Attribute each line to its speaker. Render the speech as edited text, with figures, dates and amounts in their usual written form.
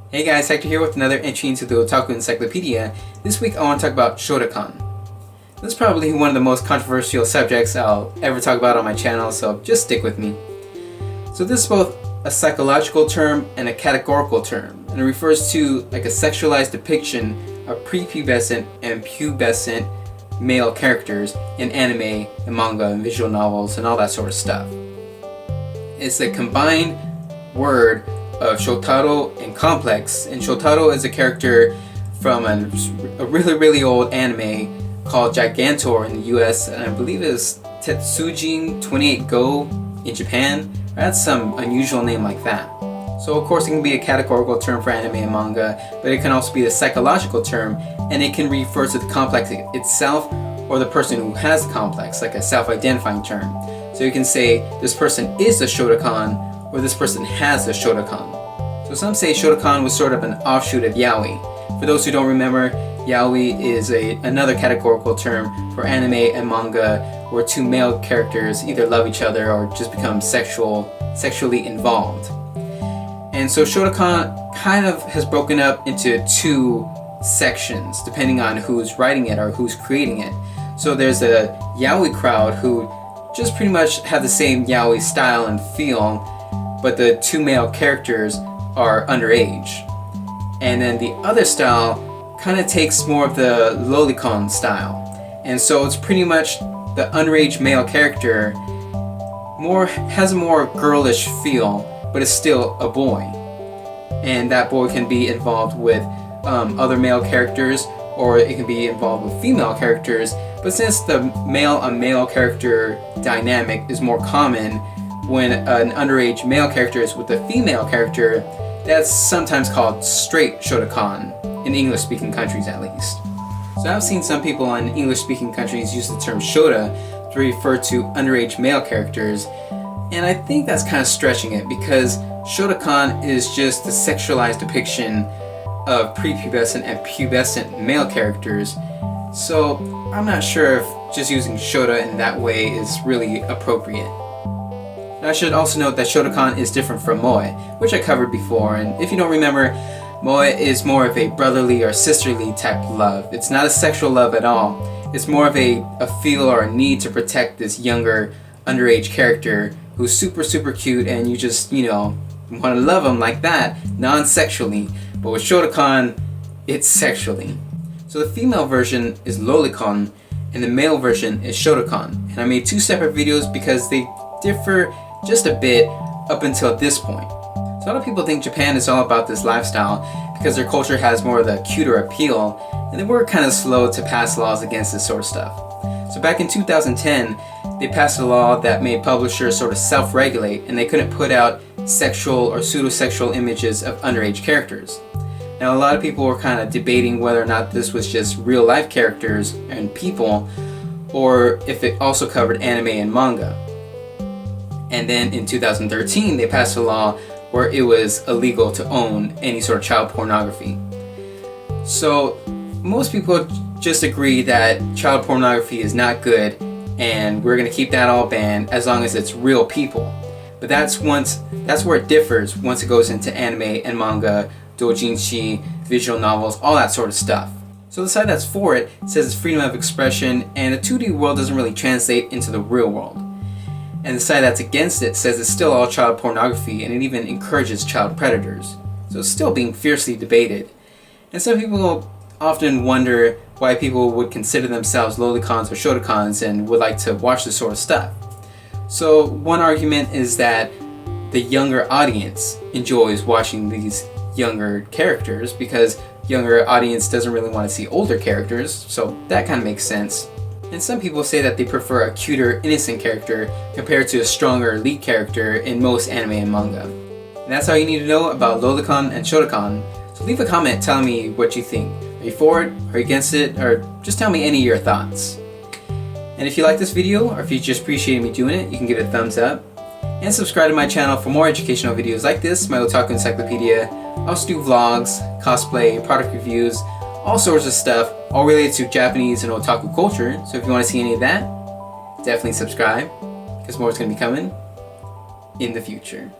Speaker 1: Hey guys, Hector here with another entry into the Otaku Encyclopedia. This week I want to talk about Shotacon. This is probably one of the most controversial subjects I'll ever talk about on my channel, so just stick with me. So this is both a psychological term and a categorical term, and it refers to like a sexualized depiction of prepubescent and pubescent male characters in anime and manga and visual novels and all that sort of stuff. It's a combined word of Shotaro and complex, and Shotaro is a character from a really old anime called Gigantor in the US, and I believe it was Tetsujin 28 Go in Japan. That's some unusual name like that. So of course it can be a categorical term for anime and manga, but it can also be a psychological term, and it can refer to the complex itself or the person who has the complex, like a self-identifying term. So you can say this person is a Shotacon, or this person has a Shotacon. So some say Shotacon was sort of an offshoot of yaoi. For those who don't remember, yaoi is another categorical term for anime and manga where two male characters either love each other or just become sexually involved. And so Shotacon kind of has broken up into two sections depending on who's writing it or who's creating it. So there's a yaoi crowd who just pretty much have the same yaoi style and feel, but the two male characters are underage. And then the other style kind of takes more of the lolicon style. And so it's pretty much the underage male character has a more girlish feel, but is still a boy. And that boy can be involved with other male characters, or it can be involved with female characters. But since the male-on-male character dynamic is more common when an underage male character is with a female character, that's sometimes called straight Shotacon, in English-speaking countries at least. So I've seen some people in English-speaking countries use the term Shota to refer to underage male characters, and I think that's kind of stretching it, because Shotacon is just a sexualized depiction of prepubescent and pubescent male characters, so I'm not sure if just using Shota in that way is really appropriate. Now I should also note that Shotacon is different from moe, which I covered before, and if you don't remember, moe is more of a brotherly or sisterly type of love. It's not a sexual love at all. It's more of a feel or a need to protect this younger underage character who's super cute, and you just, want to love him like that, non-sexually. But with Shotacon, it's sexually. So the female version is lolicon, and the male version is Shotacon. And I made two separate videos because they differ just a bit up until this point. So a lot of people think Japan is all about this lifestyle because their culture has more of the cuter appeal, and they were kind of slow to pass laws against this sort of stuff. So back in 2010, they passed a law that made publishers sort of self-regulate, and they couldn't put out sexual or pseudo-sexual images of underage characters. Now a lot of people were kind of debating whether or not this was just real life characters and people, or if it also covered anime and manga. And then in 2013 they passed a law where it was illegal to own any sort of child pornography. So most people just agree that child pornography is not good, and we're going to keep that all banned as long as it's real people. But that's where it differs once it goes into anime and manga, doujinshi, visual novels, all that sort of stuff. So the side that's for it says it's freedom of expression, and the 2D world doesn't really translate into the real world. And the side that's against it says it's still all child pornography, and it even encourages child predators. So it's still being fiercely debated. And some people often wonder why people would consider themselves lolicons or Shotacons and would like to watch this sort of stuff. So one argument is that the younger audience enjoys watching these younger characters because younger audience doesn't really want to see older characters, so that kind of makes sense. And some people say that they prefer a cuter, innocent character compared to a stronger lead character in most anime and manga. And that's all you need to know about lolicon and Shotacon. So leave a comment telling me what you think. Are you for it? Are you against it? Or just tell me any of your thoughts. And if you like this video, or if you just appreciated me doing it, you can give it a thumbs up. And subscribe to my channel for more educational videos like this, my Otaku Encyclopedia. I also do vlogs, cosplay, product reviews, all sorts of stuff, all related to Japanese and otaku culture. So if you want to see any of that, definitely subscribe, because more is going to be coming in the future.